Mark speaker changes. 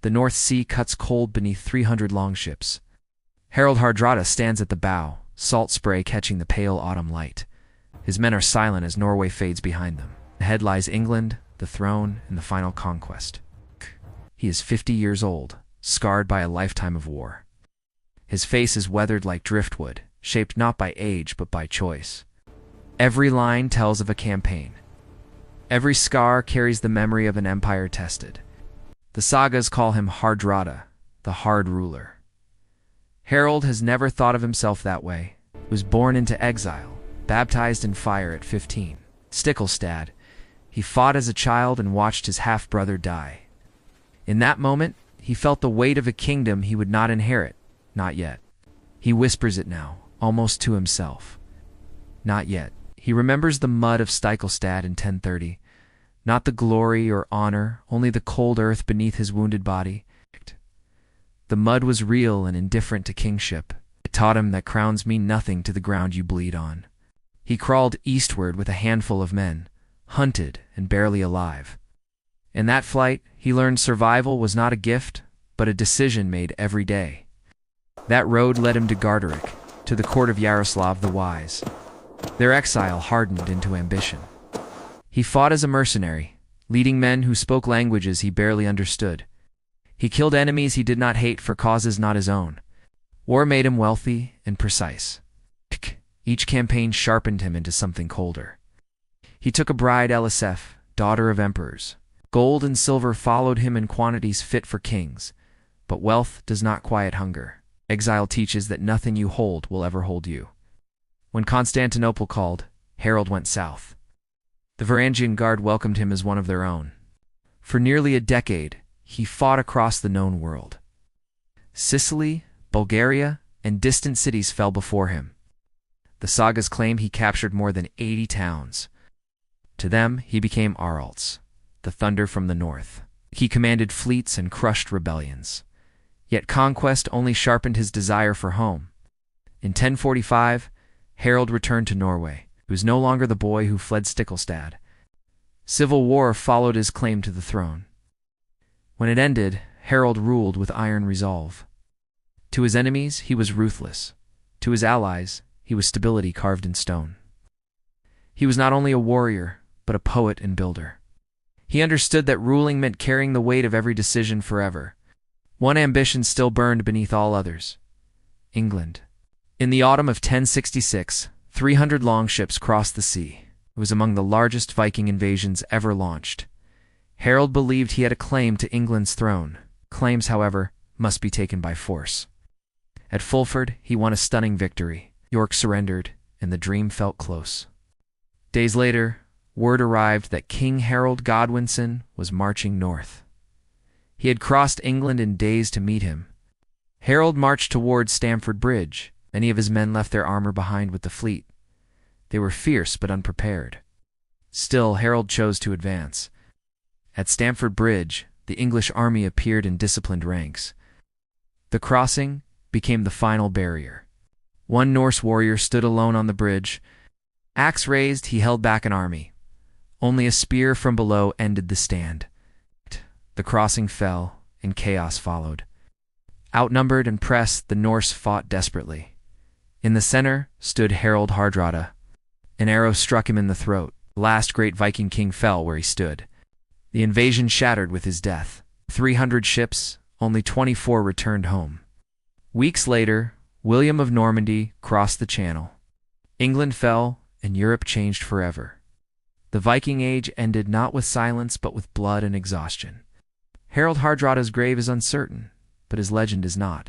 Speaker 1: The North Sea cuts cold beneath 300 longships. Harald Hardrada stands at the bow, salt spray catching the pale autumn light. His men are silent as Norway fades behind them. Ahead lies England, the throne, and the final conquest. He is 50 years old, scarred by a lifetime of war. His face is weathered like driftwood, shaped not by age but by choice. Every line tells of a campaign. Every scar carries the memory of an empire tested. The sagas call him Hardrada, the hard ruler. Harald has never thought of himself that way. He was born into exile, baptized in fire at 15. Stiklestad. He fought as a child and watched his half-brother die. In that moment, he felt the weight of a kingdom he would not inherit. Not yet. He whispers it now, almost to himself. Not yet. He remembers the mud of Stiklestad in 1030. Not the glory or honor, only the cold earth beneath his wounded body. The mud was real and indifferent to kingship. It taught him that crowns mean nothing to the ground you bleed on. He crawled eastward with a handful of men, hunted and barely alive. In that flight, he learned survival was not a gift, but a decision made every day. That road led him to Gardarich, to the court of Yaroslav the Wise. Their exile hardened into ambition. He fought as a mercenary, leading men who spoke languages he barely understood. He killed enemies he did not hate for causes not his own. War made him wealthy and precise. Each campaign sharpened him into something colder. He took a bride, Elisef, daughter of emperors. Gold and silver followed him in quantities fit for kings, but wealth does not quiet hunger. Exile teaches that nothing you hold will ever hold you. When Constantinople called, Harald went south. The Varangian Guard welcomed him as one of their own. For nearly a decade, he fought across the known world. Sicily, Bulgaria, and distant cities fell before him. The sagas claim he captured more than 80 towns. To them, he became Aralds, the thunder from the north. He commanded fleets and crushed rebellions. Yet conquest only sharpened his desire for home. In 1045, Harald returned to Norway. He was no longer the boy who fled Stiklestad. Civil war followed his claim to the throne. When it ended, Harald ruled with iron resolve. To his enemies, he was ruthless. To his allies, he was stability carved in stone. He was not only a warrior, but a poet and builder. He understood that ruling meant carrying the weight of every decision forever. One ambition still burned beneath all others: England. In the autumn of 1066, 300 longships crossed the sea. It was among the largest Viking invasions ever launched. Harald believed he had a claim to England's throne. Claims, however, must be taken by force. At Fulford, he won a stunning victory. York surrendered, and the dream felt close. Days later, word arrived that King Harold Godwinson was marching north. He had crossed England in days to meet him. Harold marched toward Stamford Bridge. Many of his men left their armor behind with the fleet. They were fierce but unprepared. Still, Harold chose to advance. At Stamford Bridge, the English army appeared in disciplined ranks. The crossing became the final barrier. One Norse warrior stood alone on the bridge. Axe raised, he held back an army. Only a spear from below ended the stand. The crossing fell, and chaos followed. Outnumbered and pressed, the Norse fought desperately. In the center stood Harald Hardrada. An arrow struck him in the throat. The last great Viking king fell where he stood. The invasion shattered with his death. 300 ships, only 24 returned home. Weeks later, William of Normandy crossed the Channel. England fell, and Europe changed forever. The Viking Age ended not with silence but with blood and exhaustion. Harald Hardrada's grave is uncertain, but his legend is not.